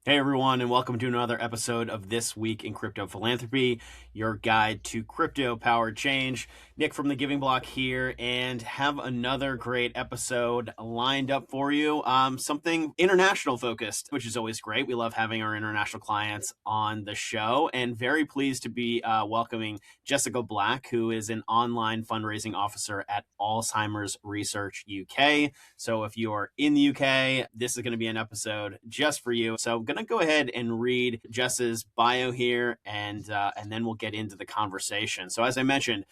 Hey everyone, and welcome to another episode of This Week in Crypto Philanthropy, your guide to crypto-powered change. Nick from the Giving Block here, and have another great episode lined up for you. Something international focused, which is always great. We love having our international clients on the show, and very pleased to be welcoming Jessica Black, who is an online fundraising officer at Alzheimer's Research UK. So if you are in the UK, this is going to be an episode just for you. So I'm going to go ahead and read Jess's bio here, and then we'll get into the conversation. So as I mentioned,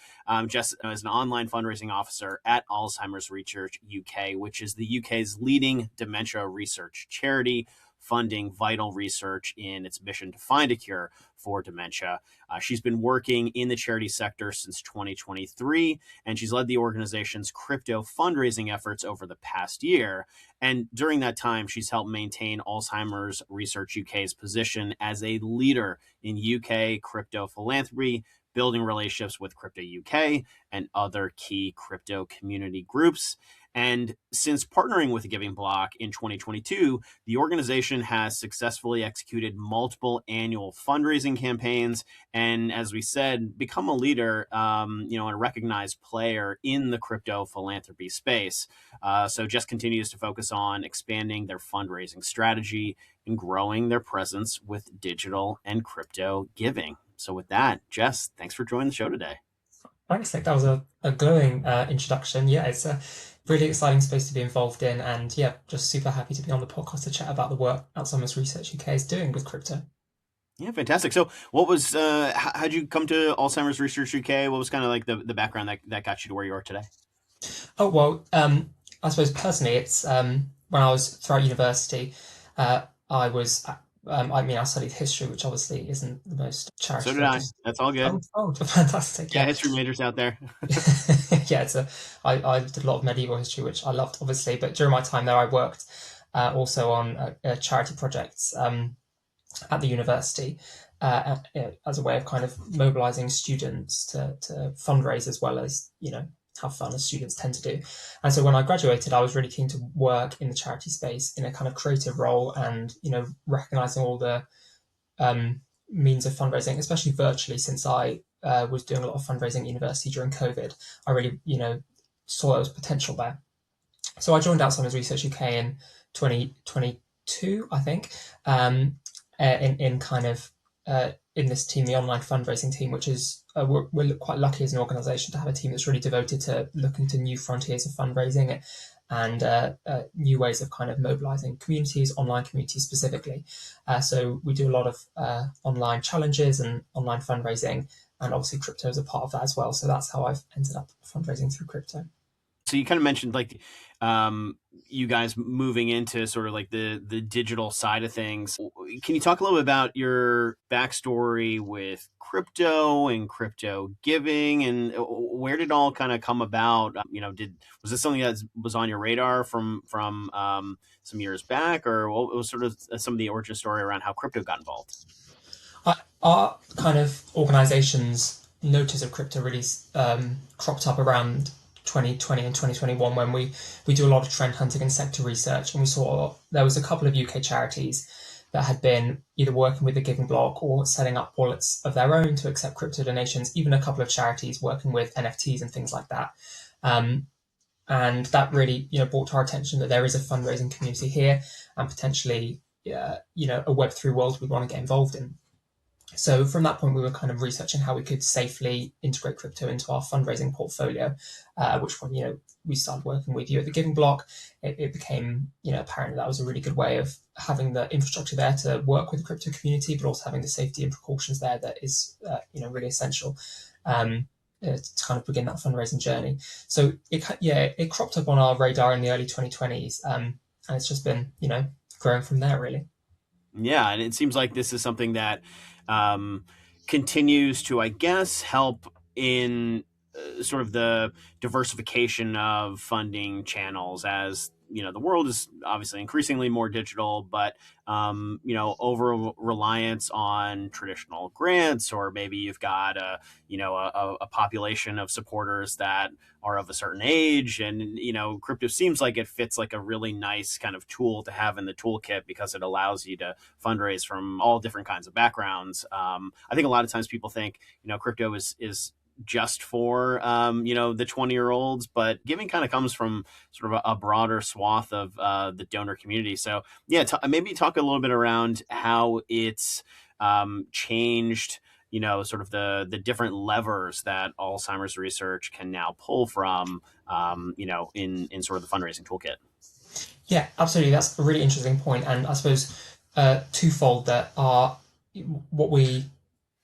Jess is an online fundraising officer at Alzheimer's Research UK, which is the UK's leading dementia research charity, funding vital research in its mission to find a cure for dementia. She's been working in the charity sector since 2023, and she's led the organization's crypto fundraising efforts over the past year. And during that time, she's helped maintain Alzheimer's Research UK's position as a leader in UK crypto philanthropy, building relationships with Crypto UK and other key crypto community groups. And since partnering with the Giving Block in 2022, the organization has successfully executed multiple annual fundraising campaigns, and as we said, become a leader, and a recognized player in the crypto philanthropy space. So just continues to focus on expanding their fundraising strategy and growing their presence with digital and crypto giving. So with that, Jess, thanks for joining the show today. Thanks, Nick. That was a glowing introduction. Yeah, it's a really exciting space to be involved in. And yeah, just super happy to be on the podcast to chat about the work Alzheimer's Research UK is doing with crypto. Yeah, fantastic. So what was, how'd you come to Alzheimer's Research UK? What was kind of like the background that got you to where you are today? Oh, well, I suppose personally, it's when I was throughout university, I was, I studied history, which obviously isn't the most So charity did I. focused. That's all good. Fantastic. Yeah, Yeah. history majors out there. Yeah, I did a lot of medieval history, which I loved, obviously. But during my time there, I worked also on charity projects at the university as a way of kind of mobilizing students to fundraise as well as, have fun as students tend to do. And so when I graduated, I was really keen to work in the charity space in a kind of creative role and, recognizing all the means of fundraising, especially virtually, since I was doing a lot of fundraising at university during COVID. I really, saw there was potential there. So I joined Alzheimer's Research UK in 2022, I think, in kind of in this team, the online fundraising team, which is we're quite lucky as an organisation to have a team that's really devoted to looking to new frontiers of fundraising and new ways of kind of mobilising communities, online communities specifically. So we do a lot of online challenges and online fundraising, and obviously crypto is a part of that as well. So that's how I've ended up fundraising through crypto. So you kind of mentioned like you guys moving into sort of like the digital side of things. Can you talk a little bit about your backstory with crypto and crypto giving, and where did it all kind of come about? Did was this something that was on your radar from some years back, or what was sort of some of the origin story around how crypto got involved? Our kind of organization's notice of crypto really cropped up around 2020 and 2021 when we do a lot of trend hunting and sector research, and we saw there was a couple of UK charities that had been either working with the Giving Block or setting up wallets of their own to accept crypto donations, even a couple of charities working with NFTs and things like that. Um, and that really, brought to our attention that there is a fundraising community here and potentially, a Web3 world we want to get involved in. So from that point, we were kind of researching how we could safely integrate crypto into our fundraising portfolio, which when, we started working with you at the Giving Block, it became, apparent that was a really good way of having the infrastructure there to work with the crypto community, but also having the safety and precautions there that is, really essential. To kind of begin that fundraising journey. So it cropped up on our radar in the early 2020s, and it's just been, growing from there really. Yeah, and it seems like this is something that um, continues to, I guess, help in sort of the diversification of funding channels as the world is obviously increasingly more digital, but over reliance on traditional grants, or maybe you've got a population of supporters that are of a certain age, and crypto seems like it fits like a really nice kind of tool to have in the toolkit because it allows you to fundraise from all different kinds of backgrounds. I think a lot of times people think crypto is just for the 20-year-olds, but giving kind of comes from sort of a broader swath of the donor community. So yeah, maybe talk a little bit around how it's changed sort of the different levers that Alzheimer's research can now pull from in sort of the fundraising toolkit. Yeah, absolutely. That's a really interesting point, and I suppose twofold that are what we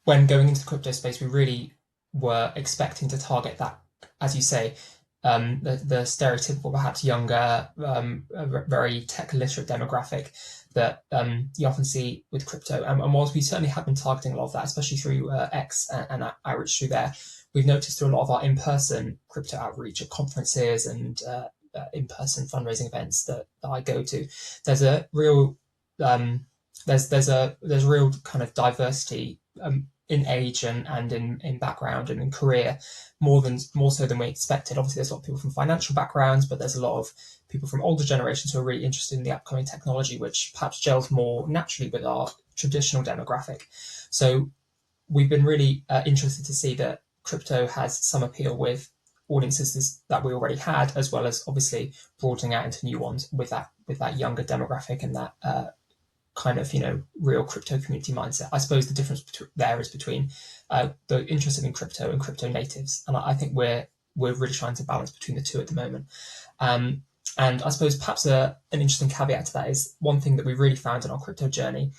when going into the crypto space, we really were expecting to target that, as you say, the stereotypical, perhaps younger, very tech literate demographic that you often see with crypto. And whilst we certainly have been targeting a lot of that, especially through X and outreach through there, we've noticed through a lot of our in-person crypto outreach at conferences and in-person fundraising events that I go to, there's a real there's real kind of diversity in age and in background and in career, more so than we expected. Obviously, there's a lot of people from financial backgrounds, but there's a lot of people from older generations who are really interested in the upcoming technology, which perhaps gels more naturally with our traditional demographic. So we've been really interested to see that crypto has some appeal with audiences that we already had, as well as obviously broadening out into new ones with that younger demographic and that kind of real crypto community mindset. I suppose the difference there is between the interested in crypto and crypto natives, and I think we're really trying to balance between the two at the moment. Um, and I suppose perhaps an interesting caveat to that is one thing that we really found in our crypto journey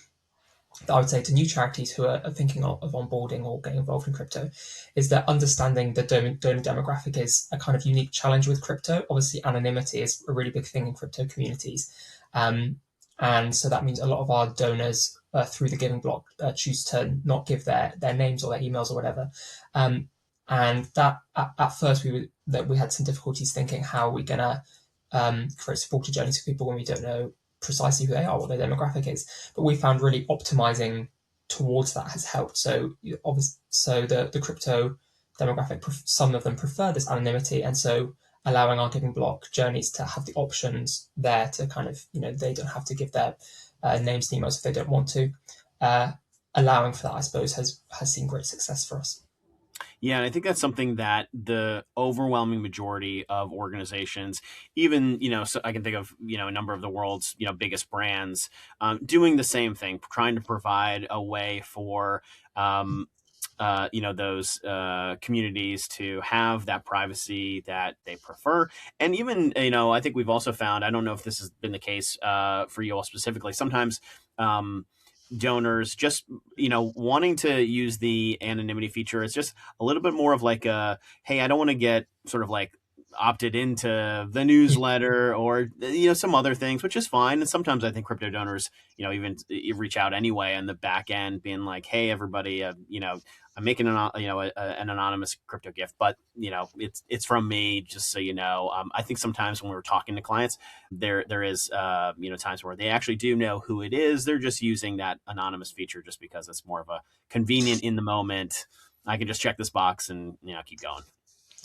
that I would say to new charities who are thinking of onboarding or getting involved in crypto is that understanding the donor demographic is a kind of unique challenge with crypto. Obviously, anonymity is a really big thing in crypto communities. Um, and so that means a lot of our donors through the giving block choose to not give their names or their emails or whatever. Um, and that at first we had some difficulties thinking how are we gonna create supporter journeys for people when we don't know precisely who they are, what their demographic is. But we found really optimizing towards that has helped. So obviously, so the crypto demographic, some of them prefer this anonymity, and so allowing our giving block journeys to have the options there to kind of they don't have to give their names and emails if they don't want to. Uh, Allowing for that, I suppose, has seen great success for us. Yeah, and I think that's something that the overwhelming majority of organizations, even so I can think of a number of the world's biggest brands, doing the same thing, trying to provide a way for those communities to have that privacy that they prefer. And even I think we've also found, I don't know if this has been the case for you all specifically, sometimes donors just wanting to use the anonymity feature. It's just a little bit more of like a, hey, I don't want to get sort of like opted into the Yeah, newsletter or some other things, which is fine. And sometimes I think crypto donors even reach out anyway on the back end being like, hey everybody, I'm making an anonymous crypto gift, but it's from me, just so you know. I think sometimes when we were talking to clients, there is times where they actually do know who it is. They're just using that anonymous feature just because it's more of a convenient in the moment. I can just check this box and keep going.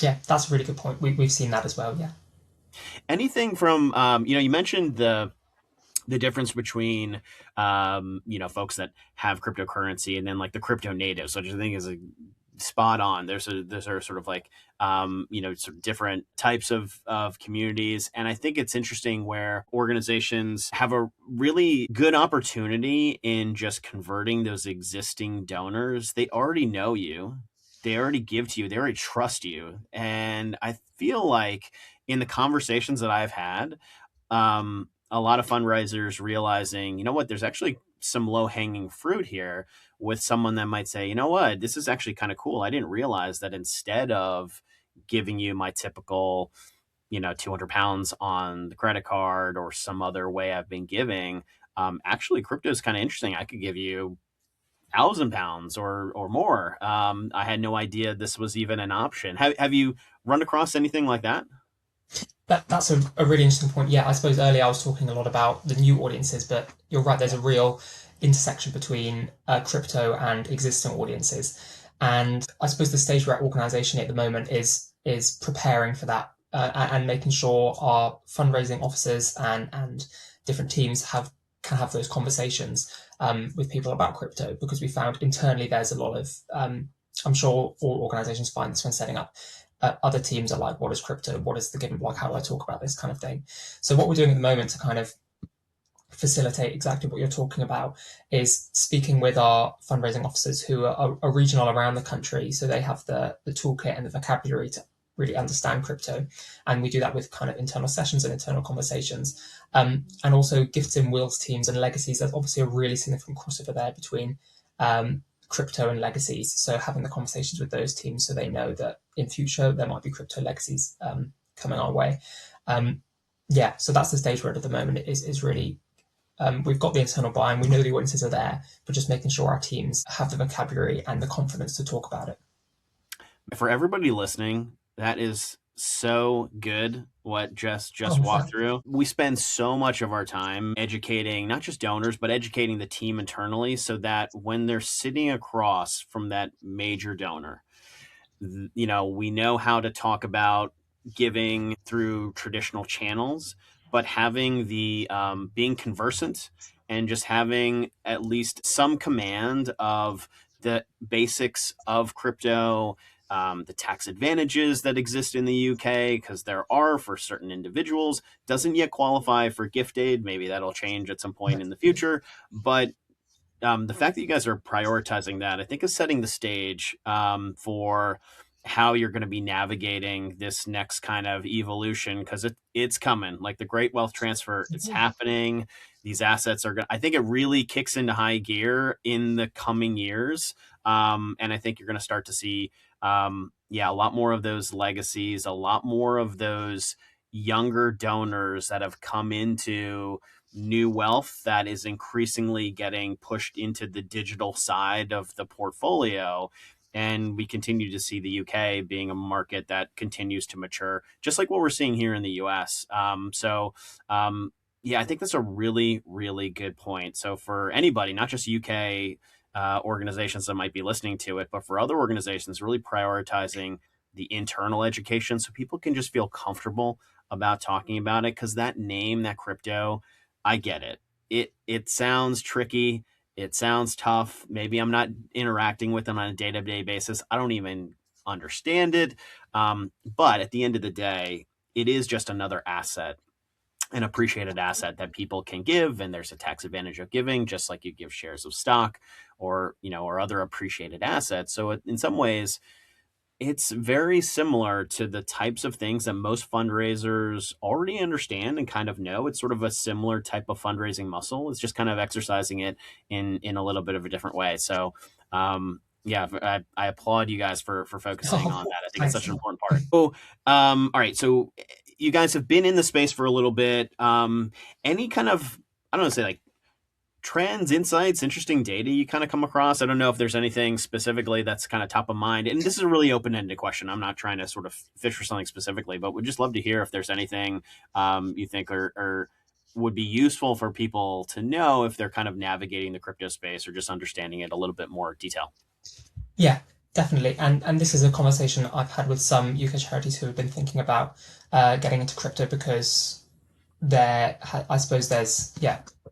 yeah, that's a really good point. We've seen that as well. Yeah. Anything from you mentioned the difference between folks that have cryptocurrency and then like the crypto natives, which I think is a spot on. There's sort of like sort of different types of communities, and I think it's interesting where organizations have a really good opportunity in just converting those existing donors. They already know you, they already give to you, they already trust you, and I feel like in the conversations that I've had, a lot of fundraisers realizing, what, there's actually some low hanging fruit here with someone that might say, what, this is actually kind of cool. I didn't realize that instead of giving you my typical, 200 pounds on the credit card or some other way I've been giving, actually crypto is kind of interesting. I could give you 1,000 pounds or more. I had no idea this was even an option. Have you run across anything like that? That's a really interesting point. Yeah, I suppose earlier I was talking a lot about the new audiences, but you're right. There's a real intersection between crypto and existing audiences, and I suppose the stage we're at organisation at the moment is preparing for that and making sure our fundraising officers and different teams can have those conversations with people about crypto, because we found internally there's a lot of I'm sure all organisations find this when setting up. Other teams are like, what is crypto? What is the giving block? How do I talk about this kind of thing? So what we're doing at the moment to kind of facilitate exactly what you're talking about is speaking with our fundraising officers who are regional around the country. So they have the toolkit and the vocabulary to really understand crypto. And we do that with kind of internal sessions and internal conversations. And also gifts in wills teams and legacies. There's obviously a really significant crossover there between crypto and legacies. So having the conversations with those teams so they know that in future there might be crypto legacies coming our way. Yeah, so that's the stage we're at the moment. Is really we've got the internal buy-in, we know the audiences are there, but just making sure our teams have the vocabulary and the confidence to talk about it. For everybody listening, that is so good what Jess just walked through. We spend so much of our time educating not just donors, but educating the team internally so that when they're sitting across from that major donor, we know how to talk about giving through traditional channels, but having the being conversant and just having at least some command of the basics of crypto, the tax advantages that exist in the UK, because there are for certain individuals, doesn't yet qualify for gift aid. Maybe that'll change at some point in the future. But the fact that you guys are prioritizing that, I think, is setting the stage for how you're going to be navigating this next kind of evolution, because it's coming. Like the great wealth transfer, it's happening. These assets are going. I think it really kicks into high gear in the coming years, and I think you're going to start to see, a lot more of those legacies, a lot more of those younger donors that have come into new wealth that is increasingly getting pushed into the digital side of the portfolio. And we continue to see the UK being a market that continues to mature, just like what we're seeing here in the US. I think that's a really, really good point. So for anybody, not just UK organizations that might be listening to it, but for other organizations, really prioritizing the internal education so people can just feel comfortable about talking about it. Because that name, that crypto, I get it. It sounds tricky. It sounds tough. Maybe I'm not interacting with them on a day-to-day basis. I don't even understand it. But at the end of the day, it is just another asset, an appreciated asset that people can give. And there's a tax advantage of giving, just like you give shares of stock or other appreciated assets. So in some ways, it's very similar to the types of things that most fundraisers already understand and kind of know. It's sort of a similar type of fundraising muscle. It's just kind of exercising it in a little bit of a different way. So, I applaud you guys for focusing on that. I think it's such an important part. So, all right. So, you guys have been in the space for a little bit. Any kind of, I don't know, say like trends, insights, interesting data you kind of come across? I don't know if there's anything specifically that's kind of top of mind. And this is a really open-ended question. I'm not trying to sort of fish for something specifically, but would just love to hear if there's anything you think or would be useful for people to know if they're kind of navigating the crypto space or just understanding it a little bit more detail. Yeah, definitely. And this is a conversation I've had with some UK charities who have been thinking about getting into crypto because I suppose there's,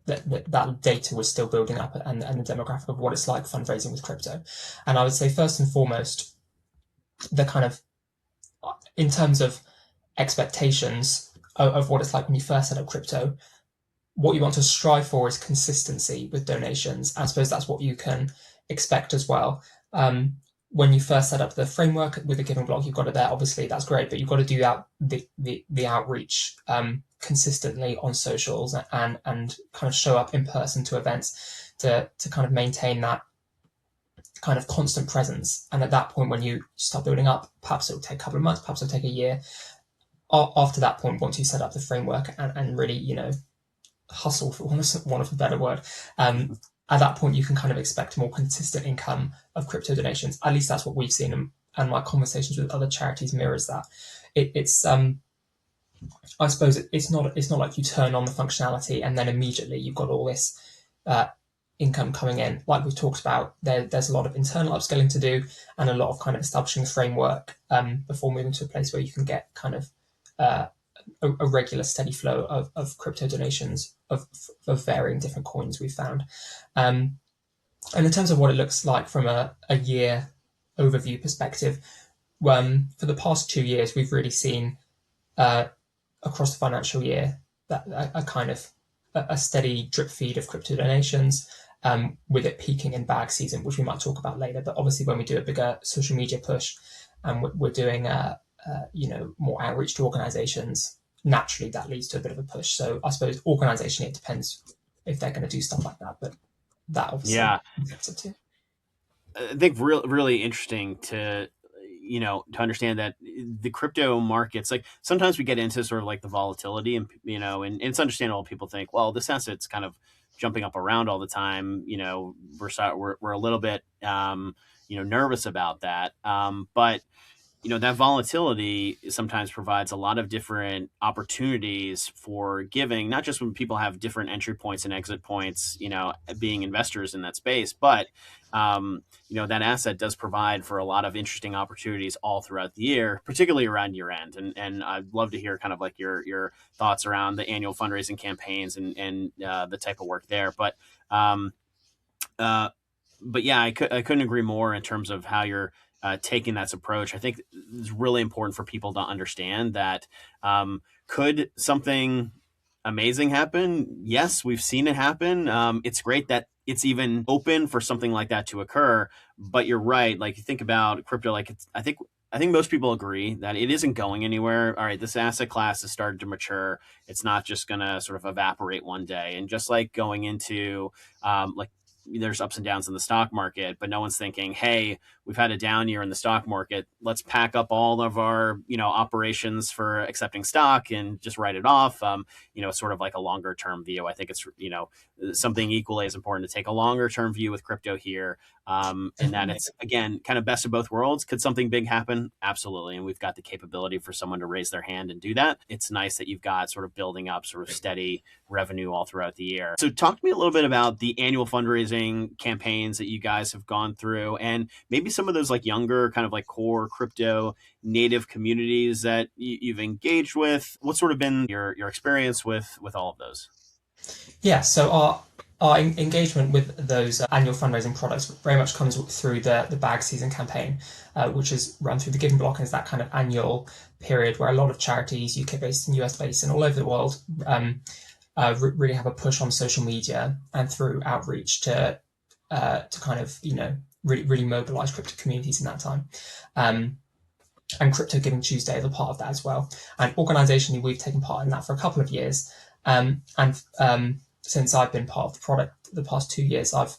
that data was still building up and the demographic of what it's like fundraising with crypto. And I would say first and foremost, the kind of, in terms of expectations of what it's like when you first set up crypto, what you want to strive for is consistency with donations. I suppose that's what you can expect as well. When you first set up the framework with the giving block, you've got it there. Obviously, that's great, but you've got to do that the outreach consistently on socials and kind of show up in person to events to kind of maintain that kind of constant presence. And at that point, when you start building up, perhaps it'll take a couple of months, perhaps it'll take a year. After that point, once you set up the framework and really, hustle, for want of a better word, at that point you can kind of expect more consistent income of crypto donations. At least that's what we've seen, and my conversations with other charities mirrors that. It's I suppose it's not like you turn on the functionality and then immediately you've got all this uh, income coming in. Like we've talked about, there's a lot of internal upskilling to do and a lot of kind of establishing the framework before moving to a place where you can get kind of uh, a regular steady flow of crypto donations of varying different coins we've found. Um, and in terms of what it looks like from a year overview perspective, for the past 2 years, we've really seen uh, across the financial year that a kind of a steady drip feed of crypto donations, with it peaking in bag season, which we might talk about later. But obviously, when we do a bigger social media push and we're doing more outreach to organizations, naturally that leads to a bit of a push. So I suppose organization, it depends if they're going to do stuff like that, but that obviously Yeah, affects it too. I think really interesting to to understand that the crypto markets, like sometimes we get into sort of like the volatility, and and it's understandable people think, well, this asset's kind of jumping up around all the time. We're a little bit nervous about that, but that volatility sometimes provides a lot of different opportunities for giving, not just when people have different entry points and exit points, being investors in that space, but that asset does provide for a lot of interesting opportunities all throughout the year, particularly around year end. And I'd love to hear kind of like your thoughts around the annual fundraising campaigns and the type of work there. Um, uh, but yeah, I couldn't agree more in terms of how you're taking that approach. I think it's really important for people to understand that, could something amazing happen? Yes, we've seen it happen. It's great that it's even open for something like that to occur. But you're right. Like you think about crypto, like I think most people agree that it isn't going anywhere. All right, this asset class has started to mature. It's not just going to sort of evaporate one day. And just like going into like there's ups and downs in the stock market, but no one's thinking, hey, we've had a down year in the stock market. Let's pack up all of our, operations for accepting stock and just write it off. Sort of like a longer term view. I think it's, something equally as important to take a longer term view with crypto here. And that Definitely. it's, again, kind of best of both worlds. Could something big happen? Absolutely. And we've got the capability for someone to raise their hand and do that. It's nice that you've got sort of building up sort of steady revenue all throughout the year. So talk to me a little bit about the annual fundraising campaigns that you guys have gone through, and maybe some of those like younger kind of like core crypto native communities that you've engaged with. What's sort of been your experience with all of those? Yeah, so our engagement with those annual fundraising products very much comes through the bag season campaign, which is run through the Giving Block, and is that kind of annual period where a lot of charities, UK based and US based and all over the world, really have a push on social media and through outreach to kind of really mobilize crypto communities in that time. And Crypto Giving Tuesday is a part of that as well. And organizationally, we've taken part in that for a couple of years. And since I've been part of the product the past 2 years, I've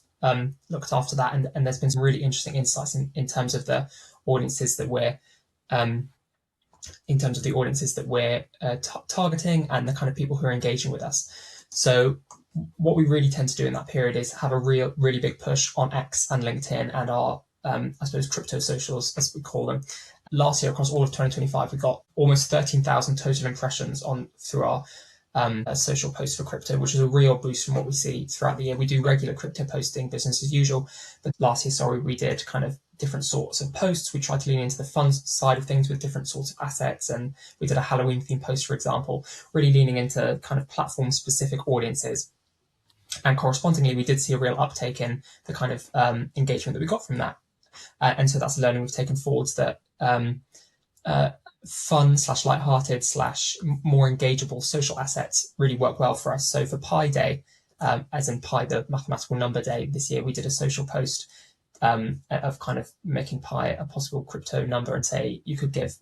looked after that. And there's been some really interesting insights in terms of the audiences that we're um, targeting and the kind of people who are engaging with us. So what we really tend to do in that period is have a really big push on X and LinkedIn and our, I suppose, crypto socials, as we call them. Last year, across all of 2025, we got almost 13,000 total impressions through our social posts for crypto, which is a real boost from what we see throughout the year. We do regular crypto posting, business as usual, but last year, we did kind of different sorts of posts. We tried to lean into the fun side of things with different sorts of assets, and we did a Halloween themed post, for example, really leaning into kind of platform specific audiences. And correspondingly, we did see a real uptake in the kind of engagement that we got from that. And so that's a learning we've taken forwards, that uh, fun slash lighthearted slash more engageable social assets really work well for us. So for Pi Day, as in Pi, the mathematical number day this year, we did a social post of kind of making Pi a possible crypto number and say you could give,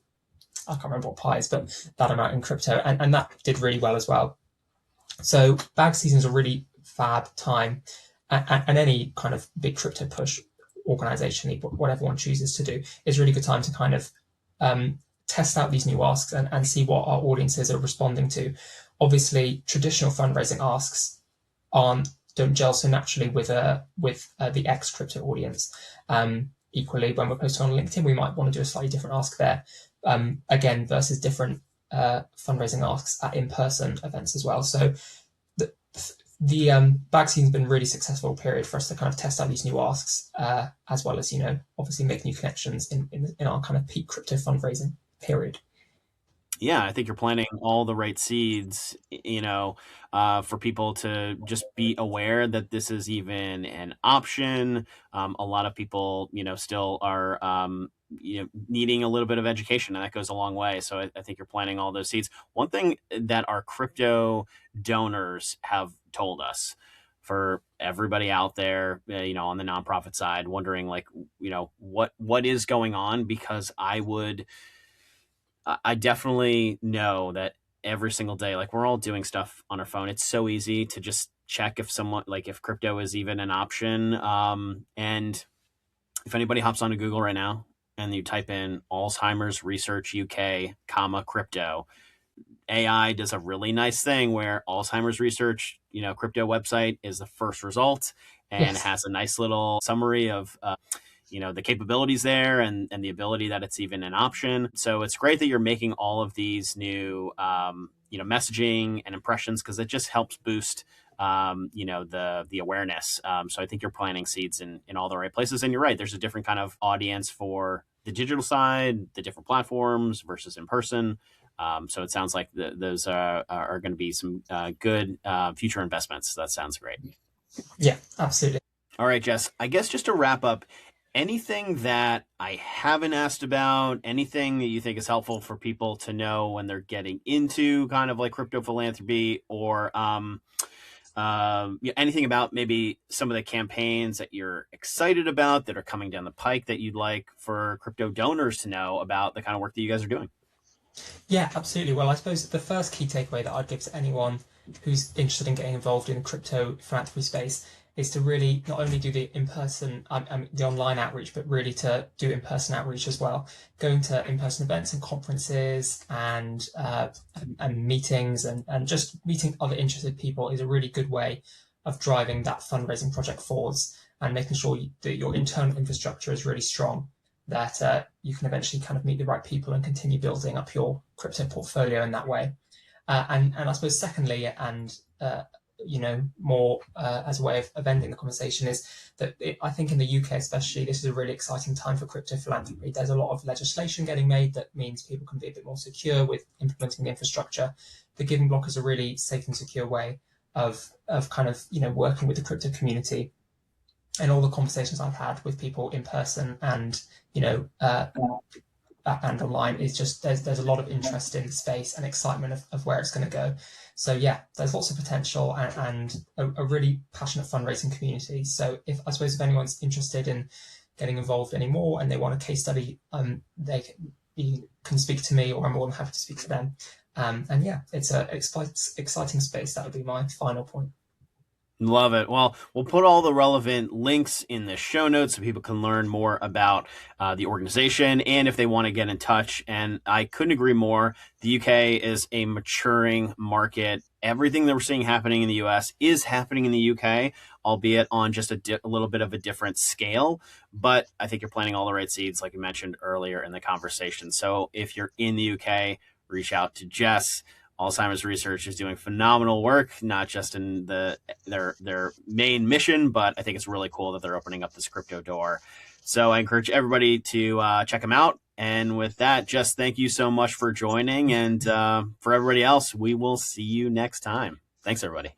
I can't remember what Pi is, but that amount in crypto. And that did really well as well. So bag season is a really fab time, and any kind of big crypto push organizationally, whatever one chooses to do, is a really good time to kind of test out these new asks and see what our audiences are responding to. Obviously, traditional fundraising asks don't gel so naturally with the ex crypto audience. Equally, when we're posting on LinkedIn, we might want to do a slightly different ask there. Again, versus different fundraising asks at in-person events as well. So the the bag scene's been a really successful period for us to kind of test out these new asks, as well as obviously make new connections in our kind of peak crypto fundraising period. Yeah, I think you're planting all the right seeds, for people to just be aware that this is even an option. A lot of people, still are, needing a little bit of education, and that goes a long way. So I think you're planting all those seeds. One thing that our crypto donors have told us, for everybody out there, on the nonprofit side, wondering like, what is going on, because I definitely know that every single day, like, we're all doing stuff on our phone. It's so easy to just check if crypto is even an option. And if anybody hops onto Google right now and you type in Alzheimer's Research UK, crypto, AI does a really nice thing where Alzheimer's Research, crypto website is the first result, and Yes. has a nice little summary of the capabilities there, and the ability that it's even an option. So it's great that you're making all of these new messaging and impressions, because it just helps boost the awareness. So I think you're planting seeds in all the right places. And you're right, there's a different kind of audience for the digital side, the different platforms versus in person. So it sounds like those are going to be some good future investments. That sounds great. Yeah, absolutely. All right, Jess, I guess just to wrap up, anything that I haven't asked about, anything that you think is helpful for people to know when they're getting into kind of like crypto philanthropy, or anything about maybe some of the campaigns that you're excited about that are coming down the pike that you'd like for crypto donors to know about the kind of work that you guys are doing? Yeah, absolutely. Well, I suppose the first key takeaway that I'd give to anyone who's interested in getting involved in the crypto philanthropy space is to really not only do the in-person, the online outreach, but really to do in-person outreach as well. Going to in-person events and conferences and meetings and just meeting other interested people is a really good way of driving that fundraising project forwards and making sure that your internal infrastructure is really strong, that you can eventually kind of meet the right people and continue building up your crypto portfolio in that way. And I suppose secondly, and more as a way of ending the conversation, is that I think in the UK especially, this is a really exciting time for crypto philanthropy. There's a lot of legislation getting made that means people can be a bit more secure with implementing the infrastructure. The Giving Block is a really safe and secure way of kind of working with the crypto community, and all the conversations I've had with people in person and you know uh, and online is just there's a lot of interest in the space and excitement of where it's going to go. So yeah, there's lots of potential and a really passionate fundraising community. So if I suppose if anyone's interested in getting involved anymore and they want a case study, you can speak to me, or I'm more than happy to speak to them. And yeah, it's a exciting space. That would be my final point. Love it. Well, we'll put all the relevant links in the show notes so people can learn more about the organization, and if they want to get in touch. And I couldn't agree more. The UK is a maturing market. Everything that we're seeing happening in the US is happening in the UK, albeit on just a little bit of a different scale. But I think you're planting all the right seeds, like you mentioned earlier in the conversation. So if you're in the UK, reach out to Jess. Alzheimer's Research is doing phenomenal work, not just in their main mission, but I think it's really cool that they're opening up this crypto door. So I encourage everybody to check them out. And with that, just thank you so much for joining. And for everybody else, we will see you next time. Thanks, everybody.